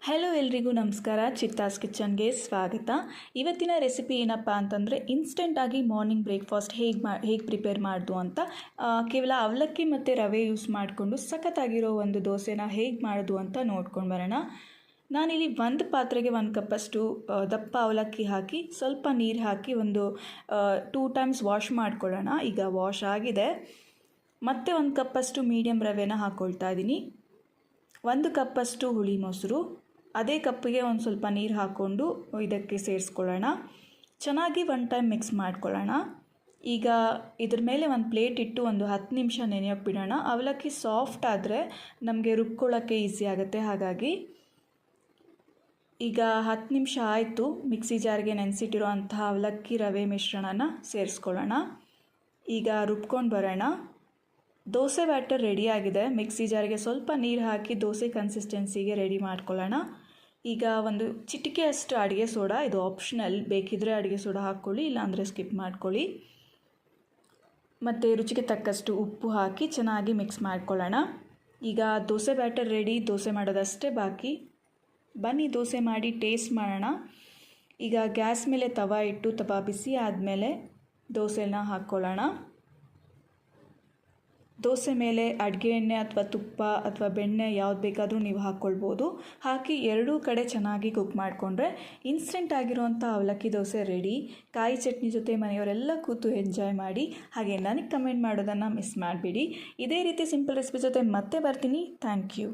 Hello ಎಲ್ರಿಗೂ ನಮಸ್ಕಾರ. ಚಿತ್ತಾಸ್ ಕಿಚನ್ಗೆ ಸ್ವಾಗತ. ಇವತ್ತಿನ ರೆಸಿಪಿ ಏನಪ್ಪ ಅಂತಂದರೆ ಇನ್ಸ್ಟೆಂಟಾಗಿ ಮಾರ್ನಿಂಗ್ ಬ್ರೇಕ್ಫಾಸ್ಟ್ ಹೇಗೆ ಪ್ರಿಪೇರ್ ಮಾಡೋದು ಅಂತ. ಕೇವಲ ಅವಲಕ್ಕಿ ಮತ್ತು ರವೆ ಯೂಸ್ ಮಾಡಿಕೊಂಡು ಸಖತ್ತಾಗಿರೋ ಒಂದು ದೋಸೆನ ಹೇಗೆ ಮಾಡೋದು ಅಂತ ನೋಡ್ಕೊಂಡು ಬರೋಣ. ನಾನಿಲ್ಲಿ ಒಂದು ಪಾತ್ರೆಗೆ 1 ಕಪ್ಪಷ್ಟು ದಪ್ಪ ಅವಲಕ್ಕಿ ಹಾಕಿ ಸ್ವಲ್ಪ ನೀರು ಹಾಕಿ ಒಂದು 2 ಟೈಮ್ಸ್ ವಾಶ್ ಮಾಡ್ಕೊಳ್ಳೋಣ. ಈಗ ವಾಶ್ ಆಗಿದೆ. ಮತ್ತೆ 1 ಕಪ್ಪಷ್ಟು ಮೀಡಿಯಮ್ ರವೆನ ಹಾಕ್ಕೊಳ್ತಾ ಇದ್ದೀನಿ. 1 ಕಪ್ಪಷ್ಟು ಹುಳಿ ಮೊಸರು, ಅದೇ ಕಪ್ಪಿಗೆ ಒಂದು ಸ್ವಲ್ಪ ನೀರು ಹಾಕ್ಕೊಂಡು ಇದಕ್ಕೆ ಸೇರಿಸ್ಕೊಳ್ಳೋಣ. ಚೆನ್ನಾಗಿ 1 ಟೈಮ್ ಮಿಕ್ಸ್ ಮಾಡ್ಕೊಳ್ಳೋಣ. ಈಗ ಇದ್ರ ಮೇಲೆ ಒಂದು ಪ್ಲೇಟ್ ಇಟ್ಟು ಒಂದು 10 ನಿಮಿಷ ನೆನೆಯೋಕ್ಕೆ ಬಿಡೋಣ. ಅವಲಕ್ಕಿ ಸಾಫ್ಟ್ ಆದರೆ ನಮಗೆ ರುಬ್ಕೊಳ್ಳೋಕ್ಕೆ ಈಸಿ ಆಗುತ್ತೆ. ಹಾಗಾಗಿ ಈಗ 10 ನಿಮಿಷ ಆಯಿತು. ಮಿಕ್ಸಿ ಜಾರ್ಗೆ ನೆನೆಸಿಟ್ಟಿರೋ ಅಂತಹ ಅವಲಕ್ಕಿ ರವೆ ಮಿಶ್ರಣನ ಸೇರಿಸ್ಕೊಳ್ಳೋಣ. ಈಗ ರುಬ್ಕೊಂಡು ಬರೋಣ. ದೋಸೆ ಬ್ಯಾಟರ್ ರೆಡಿಯಾಗಿದೆ. ಮಿಕ್ಸಿ ಜಾರ್ಗೆ ಸ್ವಲ್ಪ ನೀರು ಹಾಕಿ ದೋಸೆ ಕನ್ಸಿಸ್ಟೆನ್ಸಿಗೆ ರೆಡಿ ಮಾಡ್ಕೊಳ್ಳೋಣ. ಈಗ ಒಂದು ಚಿಟಿಕೆಯಷ್ಟು ಅಡುಗೆ ಸೋಡಾ, ಇದು ಆಪ್ಷನಲ್, ಬೇಕಿದ್ದರೆ ಅಡುಗೆ ಸೋಡಾ ಹಾಕ್ಕೊಳ್ಳಿ, ಇಲ್ಲಾಂದರೆ ಸ್ಕಿಪ್ ಮಾಡ್ಕೊಳ್ಳಿ. ಮತ್ತು ರುಚಿಗೆ ತಕ್ಕಷ್ಟು ಉಪ್ಪು ಹಾಕಿ ಚೆನ್ನಾಗಿ ಮಿಕ್ಸ್ ಮಾಡ್ಕೊಳ್ಳೋಣ. ಈಗ ದೋಸೆ ಬ್ಯಾಟರ್ ರೆಡಿ. ದೋಸೆ ಮಾಡೋದಷ್ಟೇ ಬಾಕಿ. ಬನ್ನಿ ದೋಸೆ ಮಾಡಿ ಟೇಸ್ಟ್ ಮಾಡೋಣ. ಈಗ ಗ್ಯಾಸ್ ಮೇಲೆ ತವ ಇಟ್ಟು ತವ ಬಿಸಿ ಆದಮೇಲೆ ದೋಸೆನ ಹಾಕ್ಕೊಳ್ಳೋಣ. ದೋಸೆ ಮೇಲೆ ಅಡುಗೆ ಎಣ್ಣೆ ಅಥವಾ ತುಪ್ಪ ಅಥವಾ ಬೆಣ್ಣೆ ಯಾವ್ದು ಬೇಕಾದರೂ ನೀವು ಹಾಕ್ಕೊಳ್ಬೋದು. ಹಾಕಿ ಎರಡೂ ಕಡೆ ಚೆನ್ನಾಗಿ ಕುಕ್ ಮಾಡಿಕೊಂಡ್ರೆ ಇನ್ಸ್ಟೆಂಟ್ ಆಗಿರೋಂಥ ಅವಲಕ್ಕಿ ದೋಸೆ ರೆಡಿ. ಕಾಯಿ ಚಟ್ನಿ ಜೊತೆ ಮನೆಯವರೆಲ್ಲ ಕೂತು ಎಂಜಾಯ್ ಮಾಡಿ. ಹಾಗೆ ನನಗೆ ಕಮೆಂಟ್ ಮಾಡೋದನ್ನು ಮಿಸ್ ಮಾಡಿಬಿಡಿ. ಇದೇ ರೀತಿ ಸಿಂಪಲ್ ರೆಸಿಪಿ ಜೊತೆ ಮತ್ತೆ ಬರ್ತೀನಿ. Thank you.